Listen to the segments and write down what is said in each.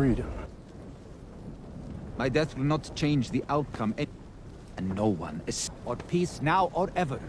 freedom. My death will not change the outcome, and no one is or peace now or ever.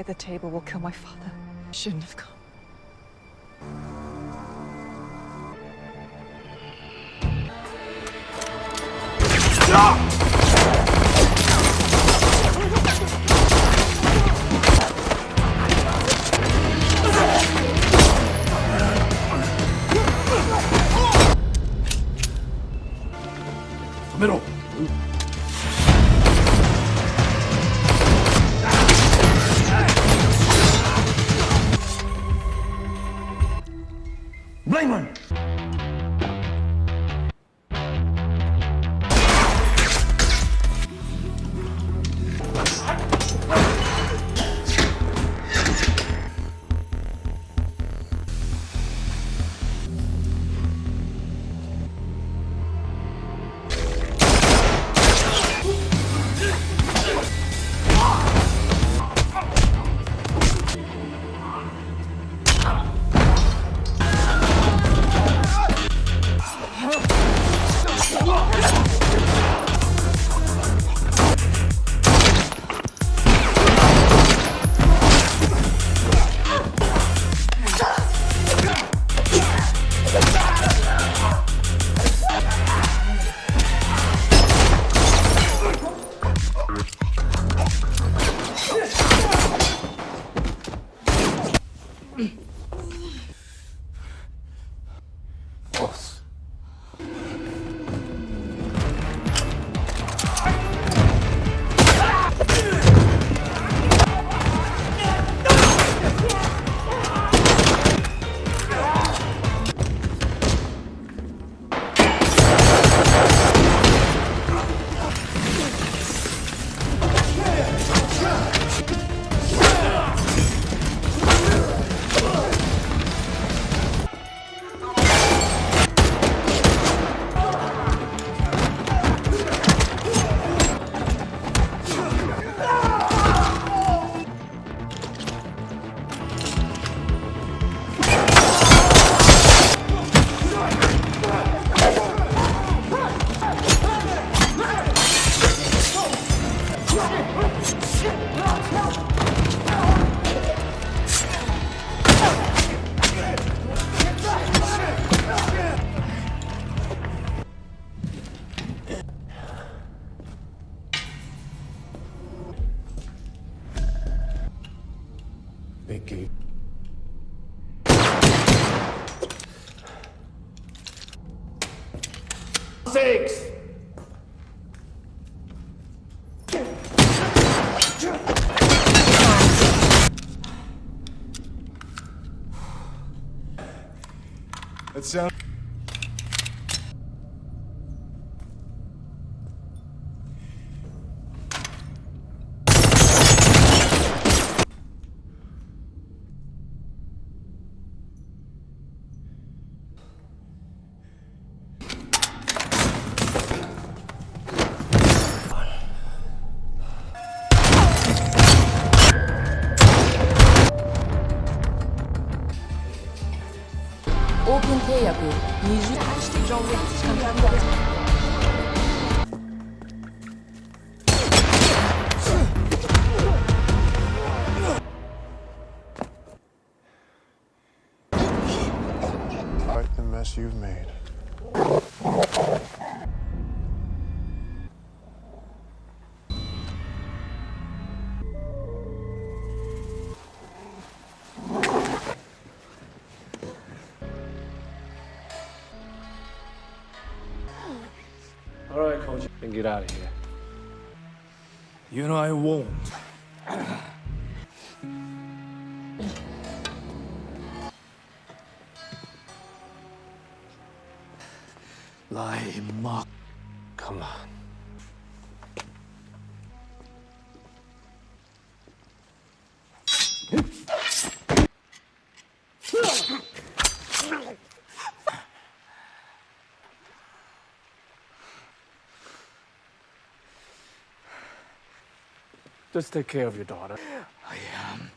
The table will kill my father. Shouldn't have come. Middle. Blame one. Vicky. Six. That sounds. 오픈契約20 John Wick Quite the mess you've made. All right, Coach, then get out of here. You know I won't. Lie, mock. Come on. Just take care of your daughter. I am.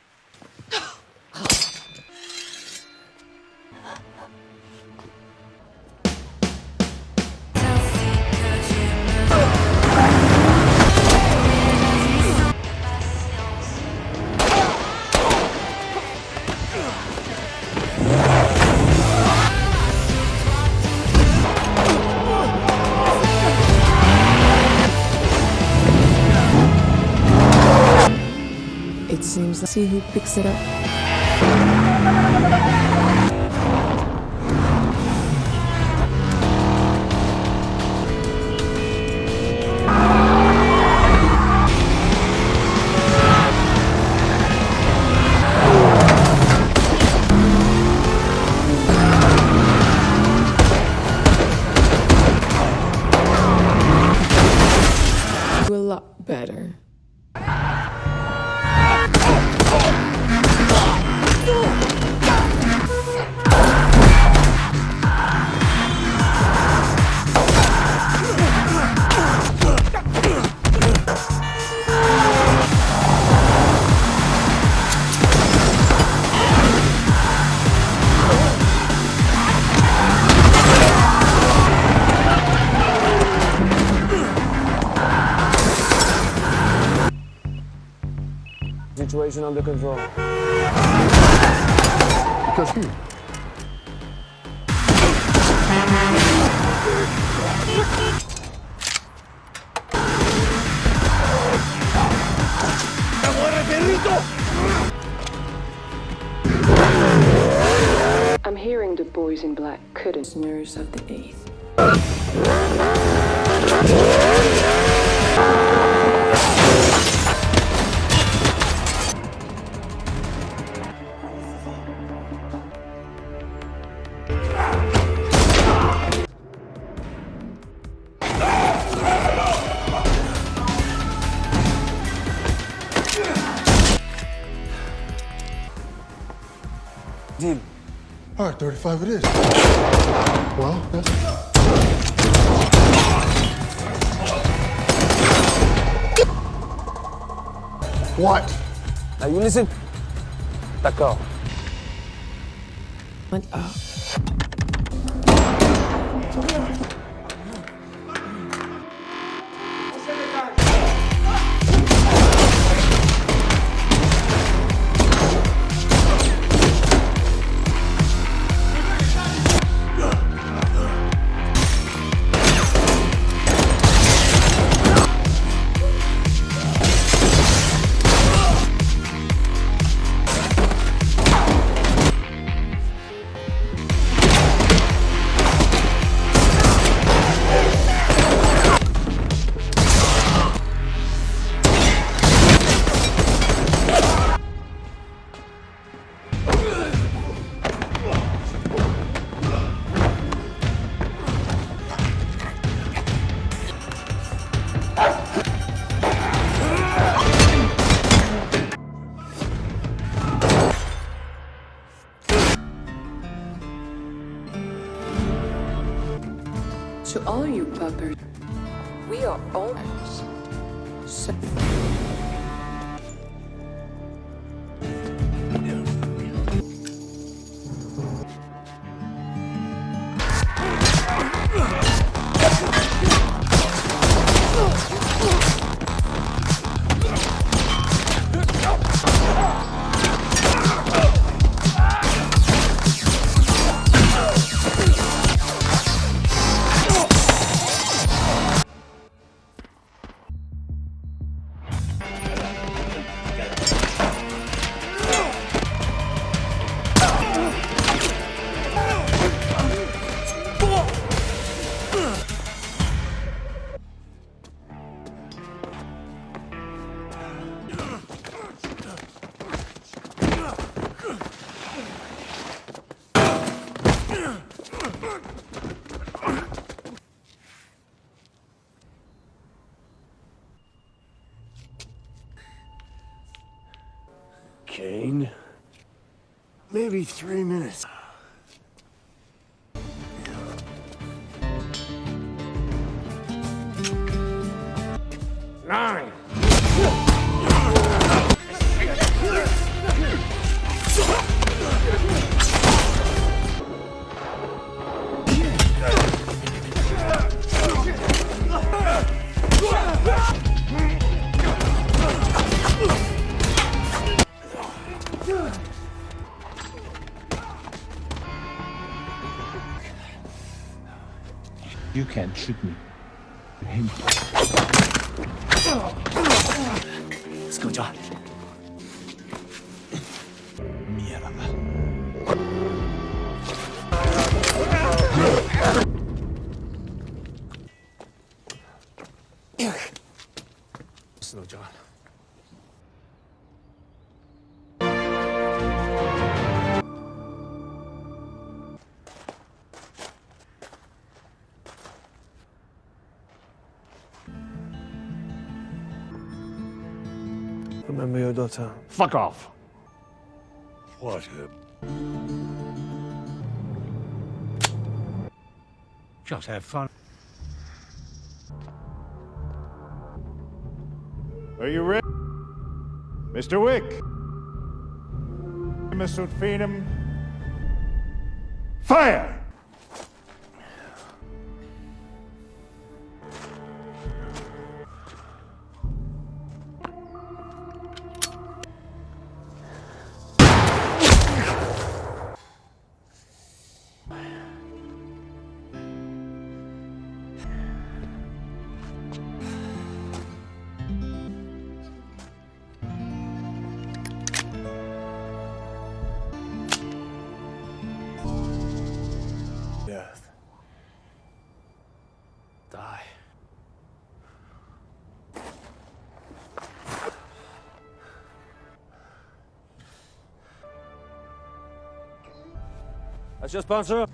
It seems like see who picks it up. A lot better. Situation under control. Because who? I'm hearing the boys in black couldn't. Prisoners of the Eighth. Deal. All right, 35 it is. Well, that's... What? Now you listen. D'accord. Went up. To all you puppers, we are owners. So Caine. Maybe 3 minutes. 9. You can't shoot me. Him. 斯科加，灭了吧！斯科加。 Remember your daughter. Fuck off. What Just have fun. Are you ready? Mr. Wick? Mr. Phenom? Fire! Death. Die. That's your sponsor.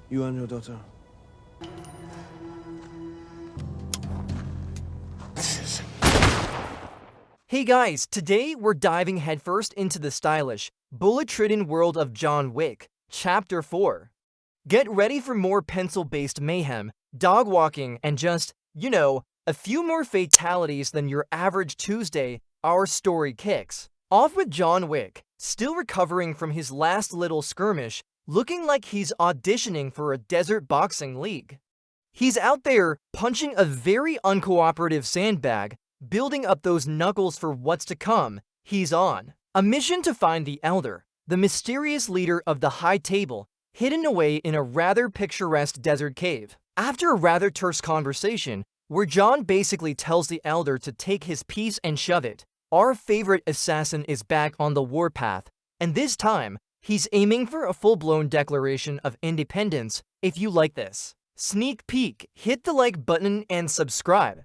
You and your daughter. Hey guys, today we're diving headfirst into the stylish, bullet-ridden world of John Wick, Chapter 4. Get ready for more pencil-based mayhem, dog-walking, and just, you know, a few more fatalities than your average Tuesday. Our story kicks off with John Wick, still recovering from his last little skirmish, looking like he's auditioning for a desert boxing league. He's out there punching a very uncooperative sandbag, building up those knuckles for what's to come. He's on a mission to find the Elder, the mysterious leader of the High Table, hidden away in a rather picturesque desert cave. After a rather terse conversation, where John basically tells the Elder to take his piece and shove it, our favorite assassin is back on the warpath, and this time, he's aiming for a full-blown declaration of independence. If you like this sneak peek, hit the like button and subscribe.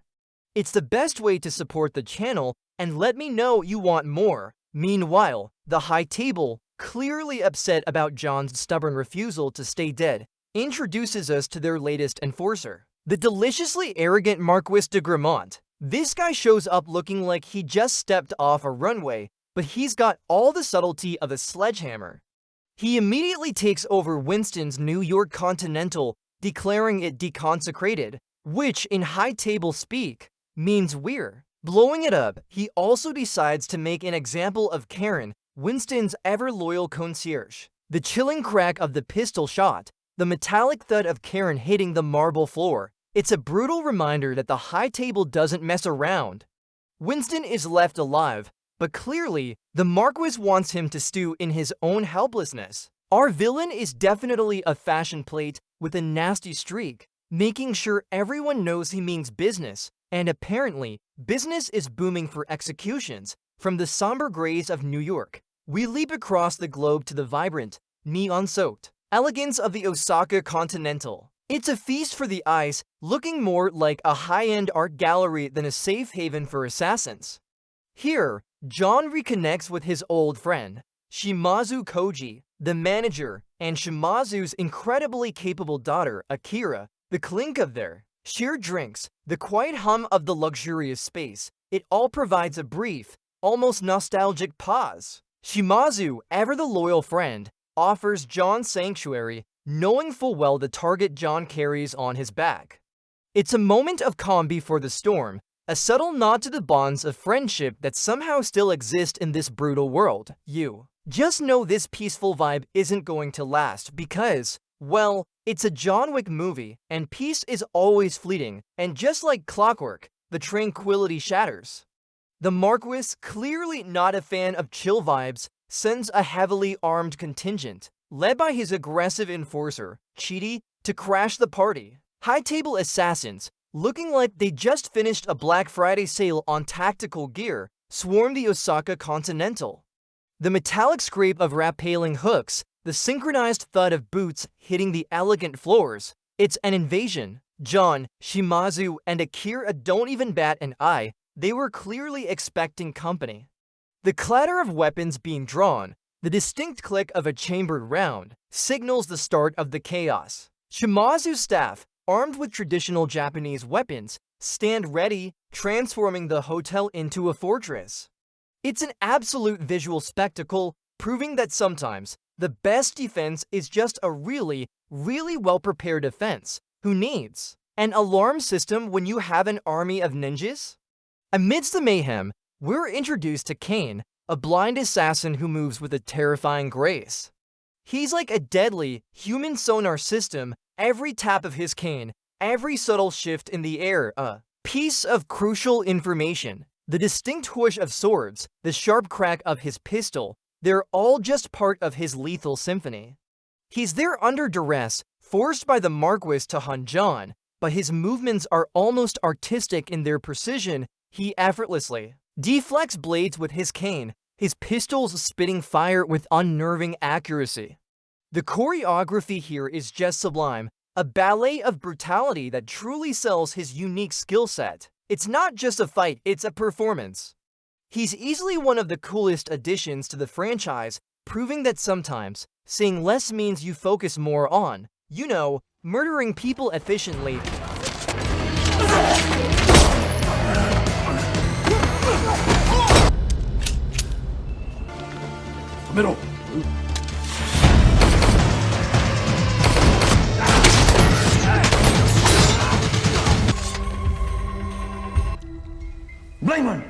It's the best way to support the channel, and let me know you want more. Meanwhile, the High Table, clearly upset about John's stubborn refusal to stay dead, introduces us to their latest enforcer, the deliciously arrogant Marquis de Gramont. This guy shows up looking like he just stepped off a runway, but he's got all the subtlety of a sledgehammer. He immediately takes over Winston's New York Continental, declaring it deconsecrated, which in High Table speak means we're blowing it up. He also decides to make an example of Charon, Winston's ever-loyal concierge. The chilling crack of the pistol shot, the metallic thud of Charon hitting the marble floor. It's a brutal reminder that the High Table doesn't mess around. Winston is left alive, but clearly, the Marquis wants him to stew in his own helplessness. Our villain is definitely a fashion plate with a nasty streak, making sure everyone knows he means business. And apparently, business is booming for executions. From the somber grays of New York, we leap across the globe to the vibrant, neon-soaked elegance of the Osaka Continental. It's a feast for the eyes, looking more like a high-end art gallery than a safe haven for assassins. Here, John reconnects with his old friend, Shimazu Koji, the manager, and Shimazu's incredibly capable daughter, Akira. The clink of their shared drinks, the quiet hum of the luxurious space, it all provides a brief, almost nostalgic pause. Shimazu, ever the loyal friend, offers John sanctuary, knowing full well the target John carries on his back. It's a moment of calm before the storm, a subtle nod to the bonds of friendship that somehow still exist in this brutal world. You just know this peaceful vibe isn't going to last because, well, it's a John Wick movie, and peace is always fleeting, and just like clockwork, the tranquility shatters. The Marquis, clearly not a fan of chill vibes, sends a heavily armed contingent, led by his aggressive enforcer, Chidi, to crash the party. High-table assassins, looking like they just finished a Black Friday sale on tactical gear, swarm the Osaka Continental. The metallic scrape of rappelling hooks, the synchronized thud of boots hitting the elegant floors, it's an invasion. John, Shimazu, and Akira don't even bat an eye, they were clearly expecting company. The clatter of weapons being drawn, the distinct click of a chambered round, signals the start of the chaos. Shimazu's staff, armed with traditional Japanese weapons, stand ready, transforming the hotel into a fortress. It's an absolute visual spectacle, proving that sometimes the best defense is just a really well-prepared defense. Who needs an alarm system when you have an army of ninjas? Amidst the mayhem, we're introduced to Caine, a blind assassin who moves with a terrifying grace. He's like a deadly, human sonar system. Every tap of his cane, every subtle shift in the air, a piece of crucial information. The distinct whoosh of swords, the sharp crack of his pistol, they're all just part of his lethal symphony. He's there under duress, forced by the Marquis to hunt John, but his movements are almost artistic in their precision. He effortlessly deflects blades with his cane, his pistols spitting fire with unnerving accuracy. The choreography here is just sublime, a ballet of brutality that truly sells his unique skill set. It's not just a fight, it's a performance. He's easily one of the coolest additions to the franchise, proving that sometimes saying less means you focus more on, you know, murdering people efficiently. Middle. Blame one.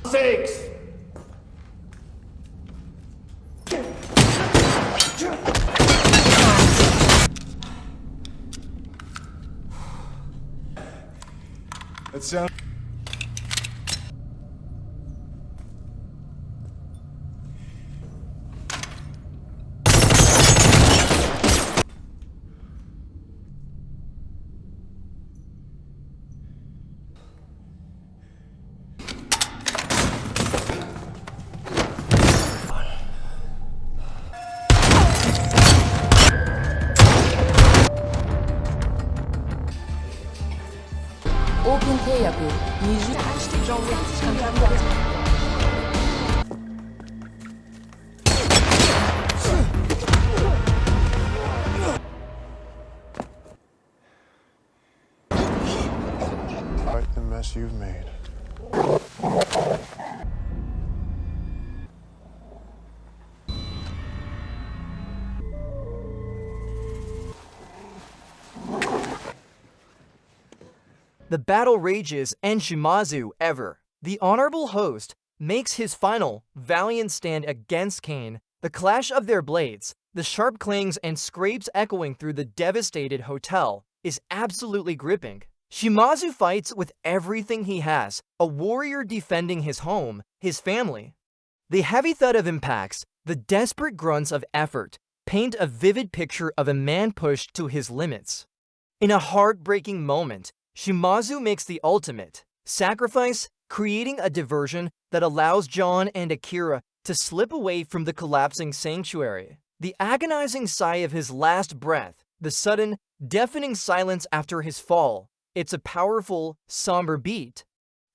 Sakes! That sound. 오픈 테이블 20 John Wick is confirmed. Quite the mess you've made. The battle rages, and Shimazu, ever the honorable host, makes his final, valiant stand against Caine. The clash of their blades, the sharp clangs and scrapes echoing through the devastated hotel, is absolutely gripping. Shimazu fights with everything he has, a warrior defending his home, his family. The heavy thud of impacts, the desperate grunts of effort, paint a vivid picture of a man pushed to his limits. In a heartbreaking moment, Shimazu makes the ultimate sacrifice, creating a diversion that allows John and Akira to slip away from the collapsing sanctuary. The agonizing sigh of his last breath, the sudden, deafening silence after his fall, it's a powerful, somber beat.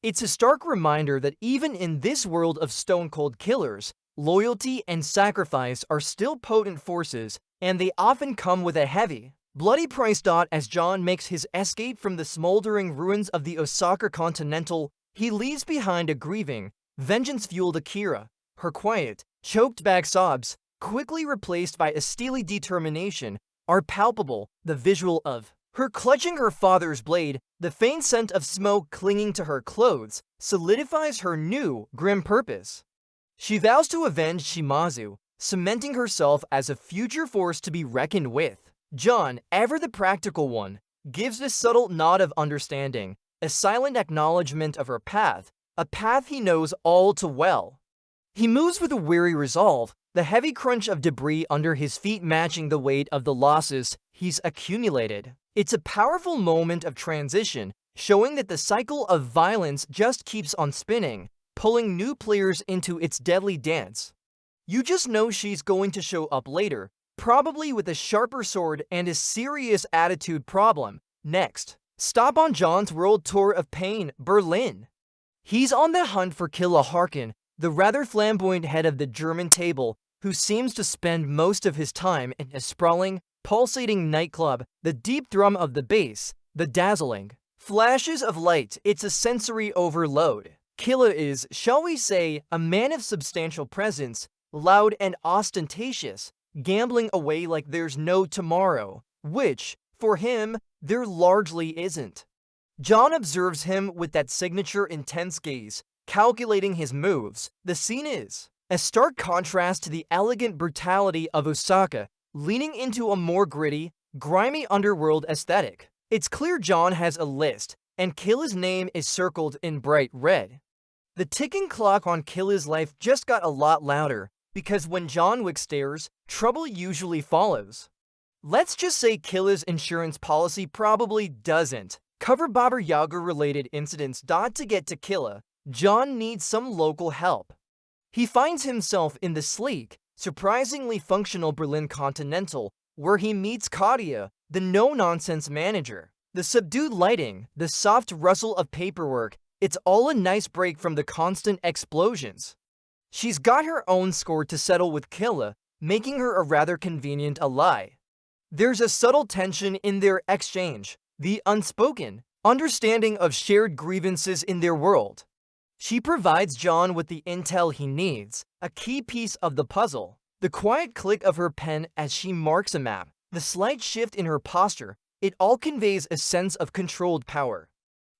It's a stark reminder that even in this world of stone-cold killers, loyalty and sacrifice are still potent forces, and they often come with a heavy, bloody price. As John makes his escape from the smoldering ruins of the Osaka Continental, he leaves behind a grieving, vengeance-fueled Akira. Her quiet, choked-back sobs, quickly replaced by a steely determination, are palpable. The visual of her clutching her father's blade, the faint scent of smoke clinging to her clothes, solidifies her new, grim purpose. She vows to avenge Shimazu, cementing herself as a future force to be reckoned with. John, ever the practical one, gives this subtle nod of understanding, a silent acknowledgement of her path, a path he knows all too well. He moves with a weary resolve, the heavy crunch of debris under his feet matching the weight of the losses he's accumulated. It's a powerful moment of transition, showing that the cycle of violence just keeps on spinning, pulling new players into its deadly dance. You just know she's going to show up later, probably with a sharper sword and a serious attitude problem. Next, stop on John's world tour of pain, Berlin. He's on the hunt for Killa Harkin, the rather flamboyant head of the German table, who seems to spend most of his time in a sprawling, pulsating nightclub, the deep thrum of the bass, the dazzling flashes of light. It's a sensory overload. Killa is, shall we say, a man of substantial presence, loud and ostentatious, gambling away like there's no tomorrow, which, for him, there largely isn't. John observes him with that signature intense gaze, calculating his moves. The scene is a stark contrast to the elegant brutality of Osaka, leaning into a more gritty, grimy underworld aesthetic. It's clear John has a list, and Killa's name is circled in bright red. The ticking clock on Killa's life just got a lot louder, because when John Wick stares, trouble usually follows. Let's just say Killa's insurance policy probably doesn't cover Baba Yaga-related incidents. To get to Killa, John needs some local help. He finds himself in the sleek, surprisingly functional Berlin Continental, where he meets Katia, the no-nonsense manager. The subdued lighting, the soft rustle of paperwork, it's all a nice break from the constant explosions. She's got her own score to settle with Killa, making her a rather convenient ally. There's a subtle tension in their exchange, the unspoken understanding of shared grievances in their world. She provides John with the intel he needs, a key piece of the puzzle. The quiet click of her pen as she marks a map, the slight shift in her posture, it all conveys a sense of controlled power.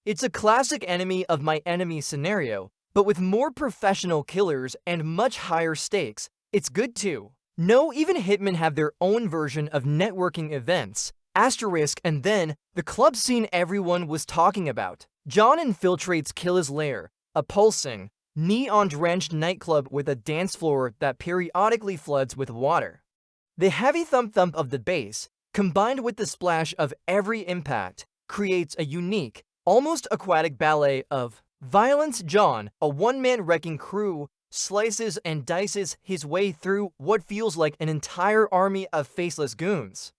It's a classic enemy of my enemy scenario, but with more professional killers and much higher stakes, it's good too. No, even hitmen have their own version of networking events, asterisk, and then the club scene everyone was talking about. John infiltrates Killa's lair, a pulsing, neon-drenched nightclub with a dance floor that periodically floods with water. The heavy thump-thump of the bass, combined with the splash of every impact, creates a unique, almost aquatic ballet of violence. John, a one-man wrecking crew, slices and dices his way through what feels like an entire army of faceless goons.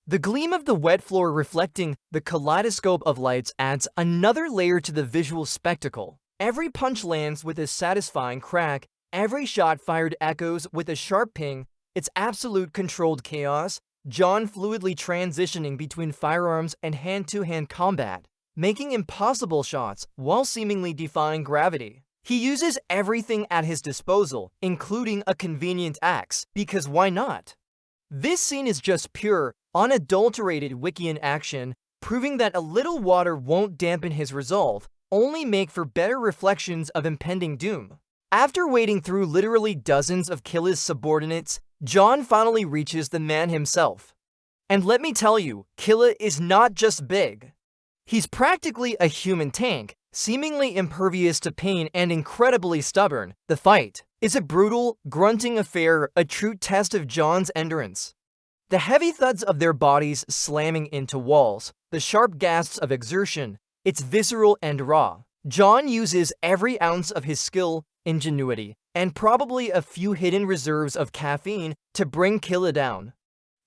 The gleam of the wet floor reflecting the kaleidoscope of lights adds another layer to the visual spectacle. Every punch lands with a satisfying crack, every shot fired echoes with a sharp ping. It's absolute controlled chaos, John fluidly transitioning between firearms and hand-to-hand combat, making impossible shots while seemingly defying gravity. He uses everything at his disposal, including a convenient axe, because why not? This scene is just pure, unadulterated Wiccan action, proving that a little water won't dampen his resolve, only make for better reflections of impending doom. After wading through literally dozens of Killa's subordinates, John finally reaches the man himself. And let me tell you, Killa is not just big. He's practically a human tank, seemingly impervious to pain and incredibly stubborn. The fight is a brutal, grunting affair, a true test of John's endurance. The heavy thuds of their bodies slamming into walls, the sharp gasps of exertion, it's visceral and raw. John uses every ounce of his skill, ingenuity, and probably a few hidden reserves of caffeine to bring Killa down.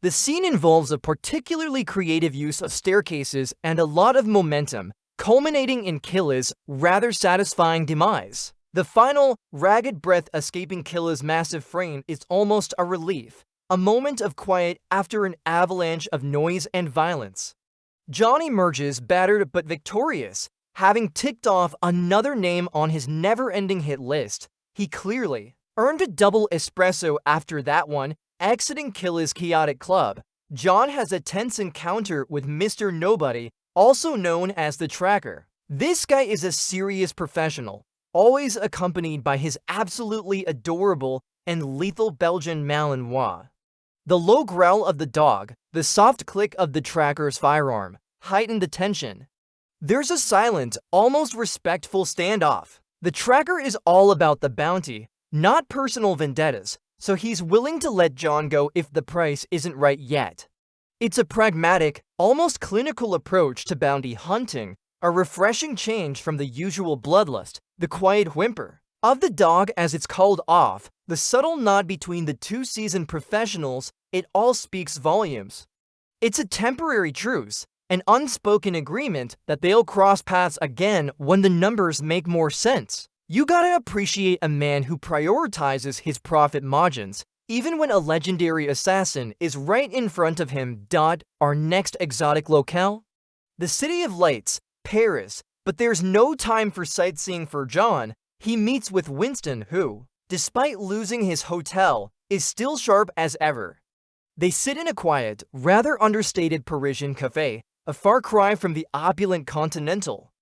The scene involves a particularly creative use of staircases and a lot of momentum, culminating in Killa's rather satisfying demise. The final, ragged breath escaping Killa's massive frame is almost a relief, a moment of quiet after an avalanche of noise and violence. John emerges battered but victorious, having ticked off another name on his never-ending hit list. He clearly earned a double espresso after that one. Exiting Killa's chaotic club, John has a tense encounter with Mr. Nobody, also known as the Tracker. This guy is a serious professional, always accompanied by his absolutely adorable and lethal Belgian Malinois. The low growl of the dog, the soft click of the Tracker's firearm, heighten the tension. There's a silent, almost respectful standoff. The Tracker is all about the bounty, not personal vendettas, so he's willing to let John go if the price isn't right yet. It's a pragmatic, almost clinical approach to bounty hunting, a refreshing change from the usual bloodlust, the quiet whimper of the dog as it's called off, the subtle nod between the two seasoned professionals. It all speaks volumes. It's a temporary truce, an unspoken agreement that they'll cross paths again when the numbers make more sense. You gotta appreciate a man who prioritizes his profit margins, even when a legendary assassin is right in front of him. Our next exotic locale? The City of Lights, Paris, but there's no time for sightseeing for John. He meets with Winston who, despite losing his hotel, is still sharp as ever. They sit in a quiet, rather understated Parisian cafe, a far cry from the opulent Continental.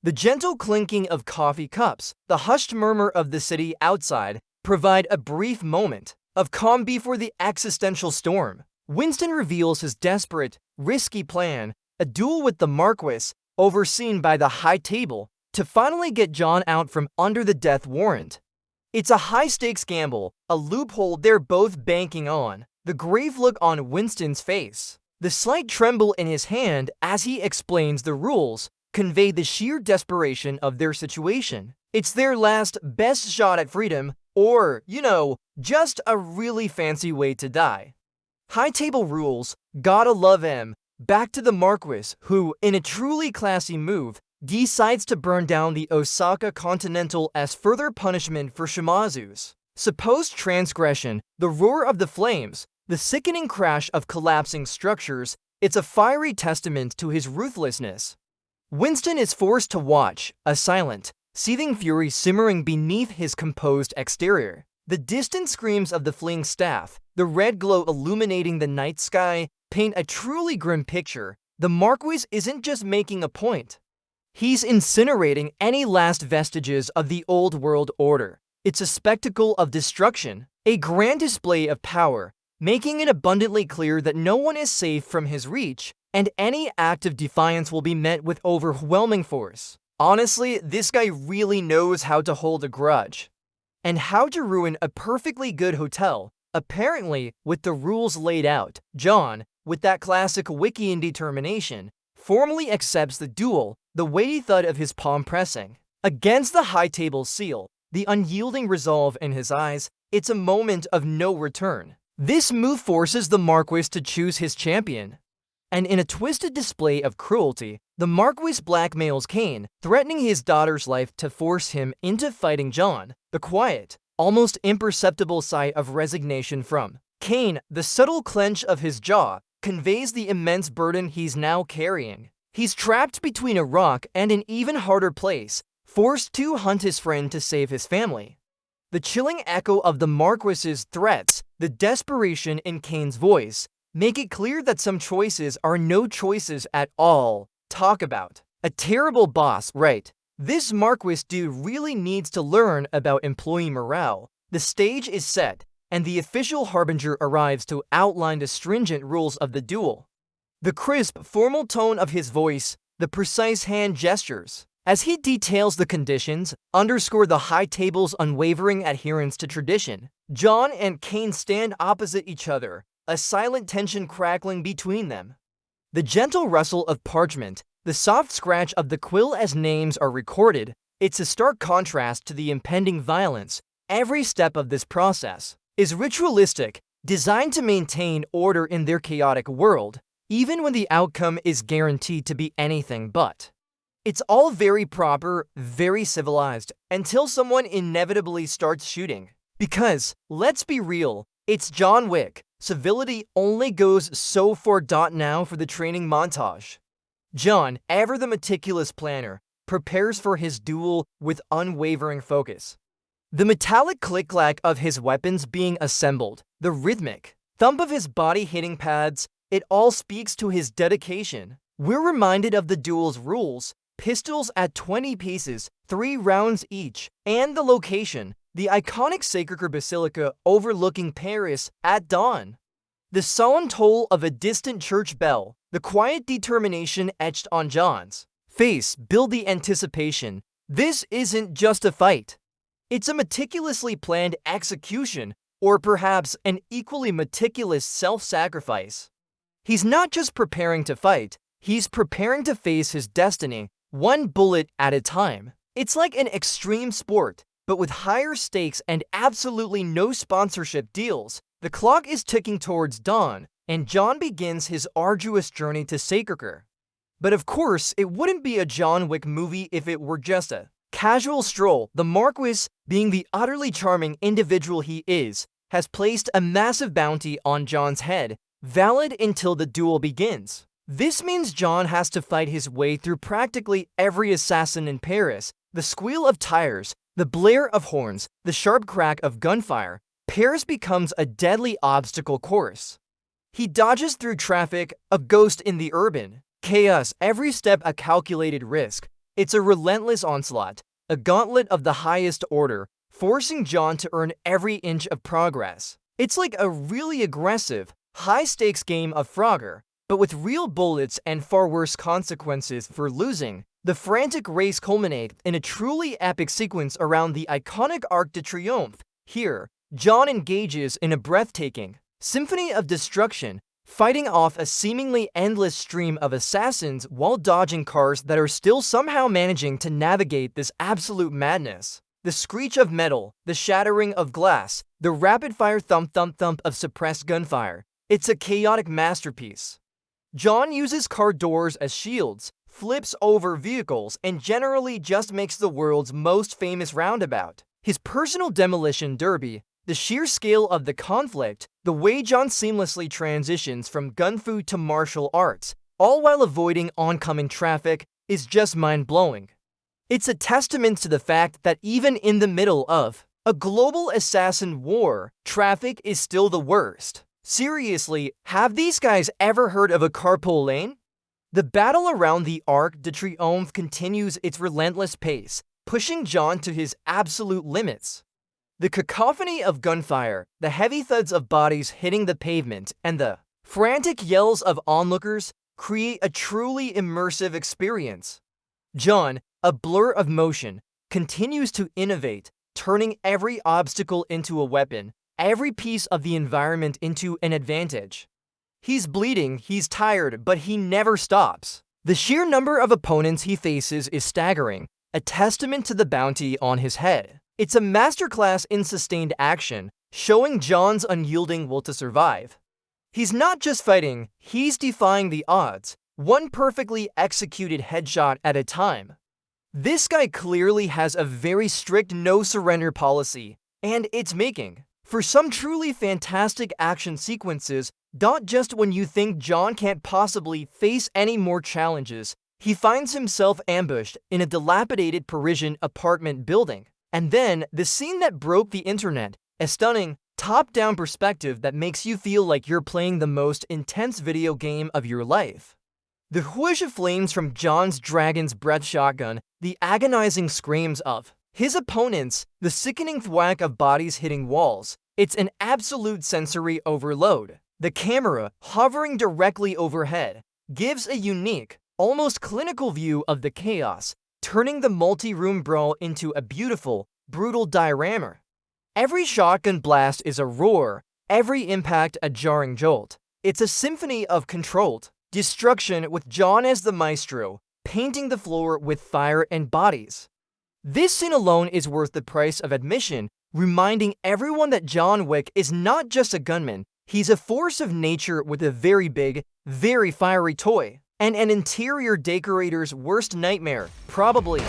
The gentle clinking of coffee cups, the hushed murmur of the city outside, provide a brief moment of calm before the existential storm. Winston reveals his desperate, risky plan, a duel with the Marquis, overseen by the High Table, to finally get John out from under the death warrant. It's a high-stakes gamble, a loophole they're both banking on. The grave look on Winston's face, the slight tremble in his hand as he explains the rules, convey the sheer desperation of their situation. It's their last, best shot at freedom, or, just a really fancy way to die. High Table rules, gotta love him. Back to the Marquis, who, in a truly classy move, decides to burn down the Osaka Continental as further punishment for Shimazu's supposed transgression. The roar of the flames, the sickening crash of collapsing structures, it's a fiery testament to his ruthlessness. Winston is forced to watch, a silent, seething fury simmering beneath his composed exterior. The distant screams of the fleeing staff, the red glow illuminating the night sky, paint a truly grim picture. The Marquis isn't just making a point. He's incinerating any last vestiges of the old world order. It's a spectacle of destruction, a grand display of power, making it abundantly clear that no one is safe from his reach, and any act of defiance will be met with overwhelming force. Honestly, this guy really knows how to hold a grudge. And how to ruin a perfectly good hotel, apparently with the rules laid out. John, with that classic Wickian determination, formally accepts the duel, the weighty thud of his palm pressing against the high table seal, the unyielding resolve in his eyes. It's a moment of no return. This move forces the Marquis to choose his champion. And in a twisted display of cruelty, the Marquis blackmails Caine, threatening his daughter's life to force him into fighting John. The quiet, almost imperceptible sigh of resignation from Caine, the subtle clench of his jaw, conveys the immense burden he's now carrying. He's trapped between a rock and an even harder place, forced to hunt his friend to save his family. The chilling echo of the Marquis's threats, the desperation in Caine's voice, make it clear that some choices are no choices at all. Talk about a terrible boss, right? This Marquis dude really needs to learn about employee morale. The stage is set, and the official harbinger arrives to outline the stringent rules of the duel. The crisp, formal tone of his voice, the precise hand gestures, as he details the conditions, underscore the high table's unwavering adherence to tradition. John and Caine stand opposite each other, a silent tension crackling between them. The gentle rustle of parchment, the soft scratch of the quill as names are recorded, it's a stark contrast to the impending violence. Every step of this process is ritualistic, designed to maintain order in their chaotic world, even when the outcome is guaranteed to be anything but. It's all very proper, very civilized, until someone inevitably starts shooting. Because, let's be real, it's John Wick. Civility only goes so far. Now for the training montage. John, ever the meticulous planner, prepares for his duel with unwavering focus. The metallic click-clack of his weapons being assembled, the rhythmic thump of his body hitting pads, it all speaks to his dedication. We're reminded of the duel's rules: pistols at 20 pieces, 3 rounds each, and the location, the iconic Sacred Basilica overlooking Paris at dawn. The solemn toll of a distant church bell, the quiet determination etched on John's face build the anticipation. This isn't just a fight. It's a meticulously planned execution, or perhaps an equally meticulous self-sacrifice. He's not just preparing to fight, he's preparing to face his destiny, one bullet at a time. It's like an extreme sport, but with higher stakes and absolutely no sponsorship deals. The clock is ticking towards dawn, and John begins his arduous journey to Sacred. But of course, it wouldn't be a John Wick movie if it were just a casual stroll. The Marquis, being the utterly charming individual he is, has placed a massive bounty on John's head, valid until the duel begins. This means John has to fight his way through practically every assassin in Paris. The squeal of tires, the blare of horns, the sharp crack of gunfire. Paris becomes a deadly obstacle course. He dodges through traffic, a ghost in the urban chaos, every step a calculated risk. It's a relentless onslaught, a gauntlet of the highest order, forcing John to earn every inch of progress. It's like a really aggressive, high-stakes game of Frogger, but with real bullets and far worse consequences for losing. The frantic race culminates in a truly epic sequence around the iconic Arc de Triomphe. Here, John engages in a breathtaking symphony of destruction, fighting off a seemingly endless stream of assassins while dodging cars that are still somehow managing to navigate this absolute madness. The screech of metal, the shattering of glass, the rapid-fire thump-thump-thump of suppressed gunfire. It's a chaotic masterpiece. John uses car doors as shields, flips over vehicles, and generally just makes the world's most famous roundabout. His personal demolition derby, the sheer scale of the conflict, the way John seamlessly transitions from gun-fu to martial arts, all while avoiding oncoming traffic, is just mind-blowing. It's a testament to the fact that even in the middle of a global assassin war, traffic is still the worst. Seriously, have these guys ever heard of a carpool lane? The battle around the Arc de Triomphe continues its relentless pace, pushing John to his absolute limits. The cacophony of gunfire, the heavy thuds of bodies hitting the pavement, and the frantic yells of onlookers create a truly immersive experience. John, a blur of motion, continues to innovate, turning every obstacle into a weapon, every piece of the environment into an advantage. He's bleeding, he's tired, but he never stops. The sheer number of opponents he faces is staggering, a testament to the bounty on his head. It's a masterclass in sustained action, showing John's unyielding will to survive. He's not just fighting, he's defying the odds, one perfectly executed headshot at a time. This guy clearly has a very strict no-surrender policy, and it's making for some truly fantastic action sequences. Not just when you think John can't possibly face any more challenges, he finds himself ambushed in a dilapidated Parisian apartment building. And then, the scene that broke the internet, a stunning, top-down perspective that makes you feel like you're playing the most intense video game of your life. The whoosh of flames from John's dragon's breath shotgun, the agonizing screams of his opponents, the sickening thwack of bodies hitting walls. It's an absolute sensory overload. The camera, hovering directly overhead, gives a unique, almost clinical view of the chaos, turning the multi-room brawl into a beautiful, brutal diorama. Every shotgun blast is a roar, every impact a jarring jolt. It's a symphony of controlled destruction with John as the maestro, painting the floor with fire and bodies. This scene alone is worth the price of admission, reminding everyone that John Wick is not just a gunman. He's a force of nature with a very big, very fiery toy, and an interior decorator's worst nightmare, probably.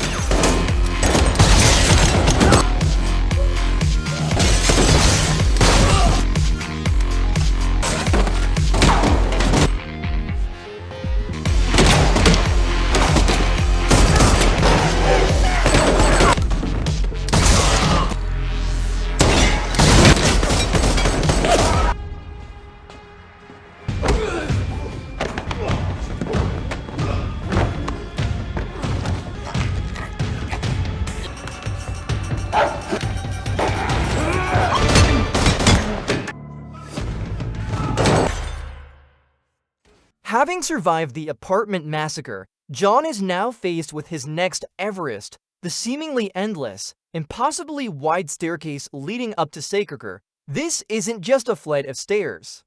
Having survived the apartment massacre, John is now faced with his next Everest, the seemingly endless, impossibly wide staircase leading up to Skarsgård. This isn't just a flight of stairs.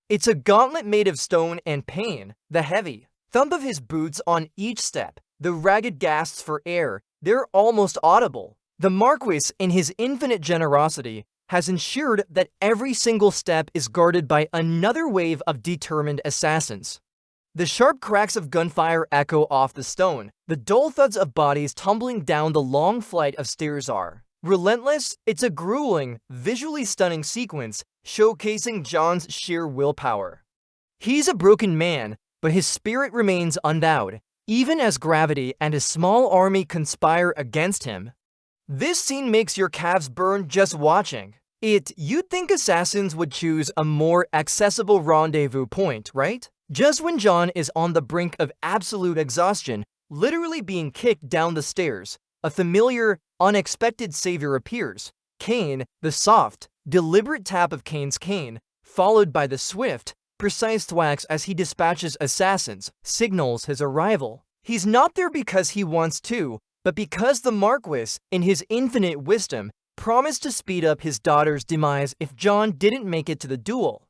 It's a gauntlet made of stone and pain, the heavy thump of his boots on each step, the ragged gasps for air, they're almost audible. The Marquis, in his infinite generosity, has ensured that every single step is guarded by another wave of determined assassins. The sharp cracks of gunfire echo off the stone, the dull thuds of bodies tumbling down the long flight of stairs are relentless. It's a grueling, visually stunning sequence showcasing John's sheer willpower. He's a broken man, but his spirit remains unbowed, even as gravity and a small army conspire against him. This scene makes your calves burn just watching it. You'd think assassins would choose a more accessible rendezvous point, right? Just when John is on the brink of absolute exhaustion, literally being kicked down the stairs, a familiar, unexpected savior appears. Caine, the soft, deliberate tap of Caine's cane, followed by the swift, precise thwacks as he dispatches assassins, signals his arrival. He's not there because he wants to, but because the Marquis, in his infinite wisdom, promised to speed up his daughter's demise if John didn't make it to the duel.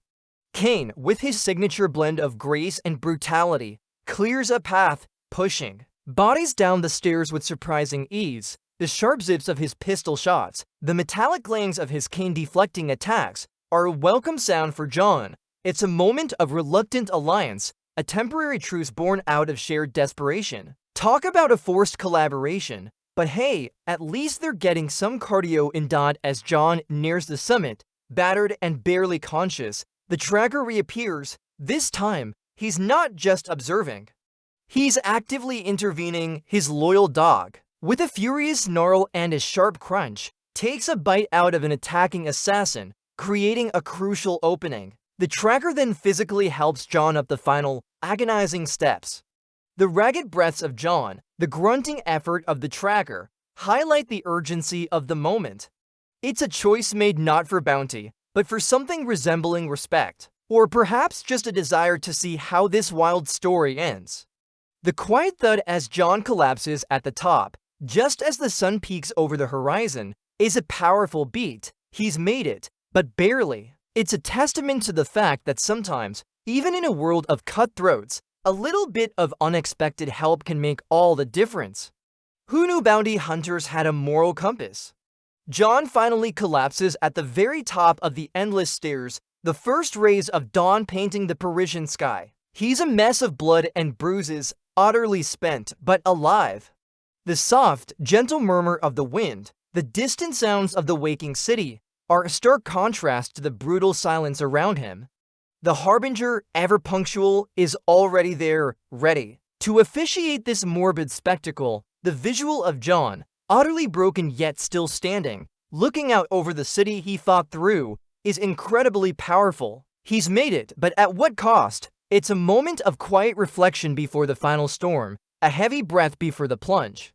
Caine, with his signature blend of grace and brutality, clears a path, pushing bodies down the stairs with surprising ease. The sharp zips of his pistol shots, the metallic clangs of his cane deflecting attacks, are a welcome sound for John. It's a moment of reluctant alliance, a temporary truce born out of shared desperation. Talk about a forced collaboration. But hey, at least they're getting some cardio in dot as John nears the summit. Battered and barely conscious, the tracker reappears. This time, he's not just observing. He's actively intervening. His loyal dog, with a furious snarl and a sharp crunch, takes a bite out of an attacking assassin, creating a crucial opening. The tracker then physically helps John up the final, agonizing steps. The ragged breaths of John, the grunting effort of the tracker, highlight the urgency of the moment. It's a choice made not for bounty, but for something resembling respect, or perhaps just a desire to see how this wild story ends. The quiet thud as John collapses at the top, just as the sun peaks over the horizon, is a powerful beat. He's made it, but barely. It's a testament to the fact that sometimes, even in a world of cutthroats, a little bit of unexpected help can make all the difference. Who knew bounty hunters had a moral compass? John finally collapses at the very top of the endless stairs, the first rays of dawn painting the Parisian sky. He's a mess of blood and bruises, utterly spent, but alive. The soft, gentle murmur of the wind, the distant sounds of the waking city, are a stark contrast to the brutal silence around him. The harbinger, ever punctual, is already there, ready. To officiate this morbid spectacle, the visual of John, utterly broken yet still standing, looking out over the city he fought through, is incredibly powerful. He's made it, but at what cost? It's a moment of quiet reflection before the final storm, a heavy breath before the plunge.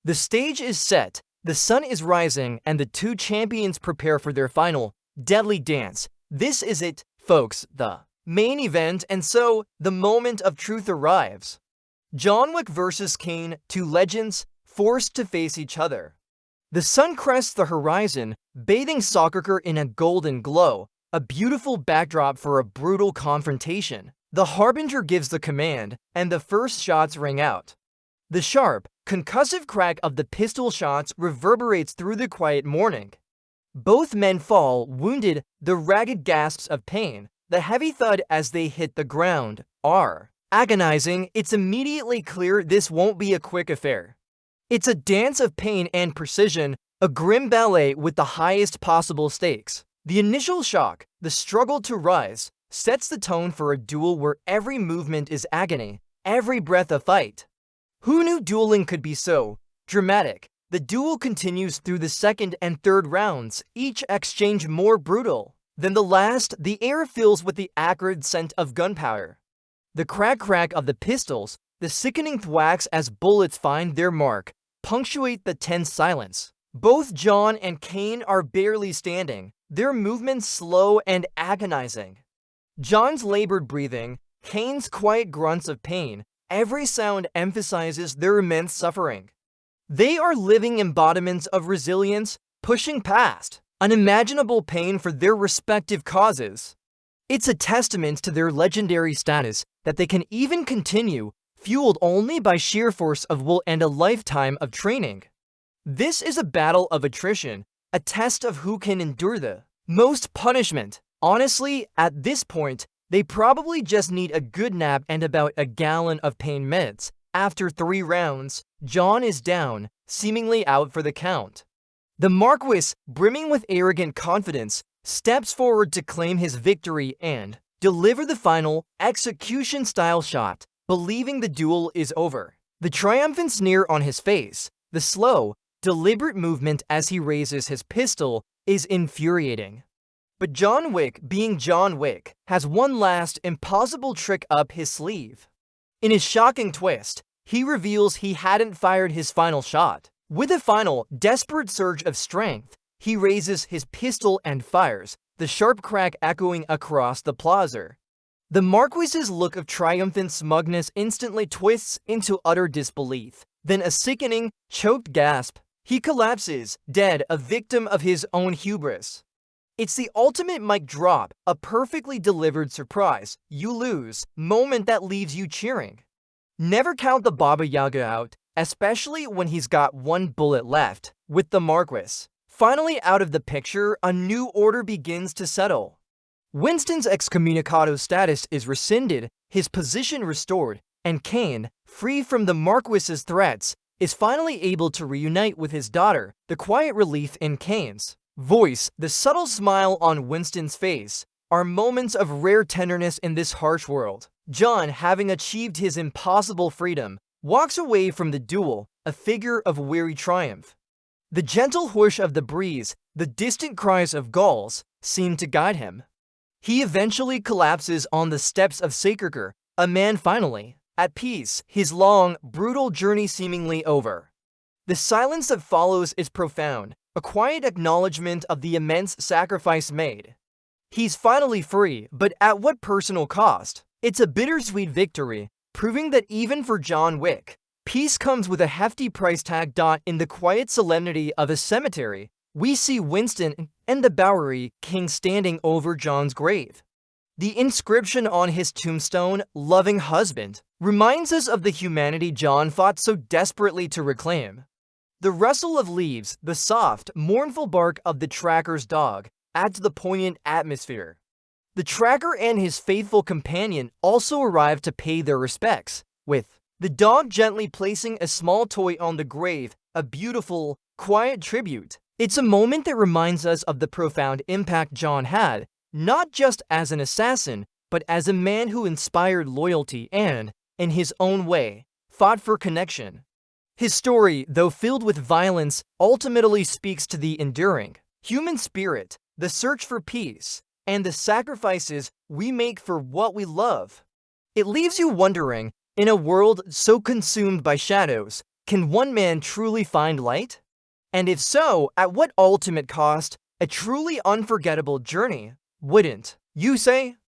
The stage is set, the sun is rising, and the two champions prepare for their final, deadly dance. This is it, folks, the main event, and so, the moment of truth arrives. John Wick vs. Caine, two legends, forced to face each other. The sun crests the horizon, bathing Osaka in a golden glow, a beautiful backdrop for a brutal confrontation. The harbinger gives the command, and the first shots ring out. The sharp, concussive crack of the pistol shots reverberates through the quiet morning. Both men fall, wounded, the ragged gasps of pain, the heavy thud as they hit the ground, are agonizing. It's immediately clear this won't be a quick affair. It's a dance of pain and precision, a grim ballet with the highest possible stakes. The initial shock, the struggle to rise, sets the tone for a duel where every movement is agony, every breath a fight. Who knew dueling could be so dramatic? The duel continues through the second and third rounds, each exchange more brutal than the last. The air fills with the acrid scent of gunpowder. The crack of the pistols, the sickening thwacks as bullets find their mark, punctuate the tense silence. Both John and Caine are barely standing, their movements slow and agonizing. John's labored breathing, Caine's quiet grunts of pain, every sound emphasizes their immense suffering. They are living embodiments of resilience, pushing past unimaginable pain for their respective causes. It's a testament to their legendary status that they can even continue, fueled only by sheer force of will and a lifetime of training. This is a battle of attrition, a test of who can endure the most punishment. Honestly, at this point, they probably just need a good nap and about a gallon of pain meds. After 3 rounds, John is down, seemingly out for the count. The Marquis, brimming with arrogant confidence, steps forward to claim his victory and deliver the final, execution-style shot, believing the duel is over. The triumphant sneer on his face, the slow, deliberate movement as he raises his pistol, is infuriating. But John Wick, being John Wick, has one last, impossible trick up his sleeve. In his shocking twist, he reveals he hadn't fired his final shot. With a final, desperate surge of strength, he raises his pistol and fires, the sharp crack echoing across the plaza. The Marquis's look of triumphant smugness instantly twists into utter disbelief. Then a sickening, choked gasp. He collapses, dead, a victim of his own hubris. It's the ultimate mic drop, a perfectly delivered surprise, you lose, moment that leaves you cheering. Never count the Baba Yaga out, especially when he's got 1 bullet left. With the Marquis finally out of the picture, a new order begins to settle. Winston's excommunicado status is rescinded, his position restored, and Caine, free from the Marquis's threats, is finally able to reunite with his daughter. The quiet relief in Caine's voice, the subtle smile on Winston's face, are moments of rare tenderness in this harsh world. John, having achieved his impossible freedom, walks away from the duel, a figure of weary triumph. The gentle whoosh of the breeze, the distant cries of gulls, seem to guide him. He eventually collapses on the steps of Osaka, a man finally At peace, his long, brutal journey seemingly over. The silence that follows is profound, a quiet acknowledgement of the immense sacrifice made. He's finally free, but at what personal cost? It's a bittersweet victory, proving that even for John Wick, peace comes with a hefty price tag. In the quiet solemnity of a cemetery, we see Winston and the Bowery King standing over John's grave. The inscription on his tombstone, "Loving Husband," reminds us of the humanity John fought so desperately to reclaim. The rustle of leaves, the soft, mournful bark of the tracker's dog, add to the poignant atmosphere. The tracker and his faithful companion also arrive to pay their respects, with the dog gently placing a small toy on the grave, a beautiful, quiet tribute. It's a moment that reminds us of the profound impact John had, not just as an assassin, but as a man who inspired loyalty and, in his own way, fought for connection. His story, though filled with violence, ultimately speaks to the enduring human spirit, the search for peace, and the sacrifices we make for what we love. It leaves you wondering, in a world so consumed by shadows, can one man truly find light? And if so, at what ultimate cost? A truly unforgettable journey, wouldn't you say?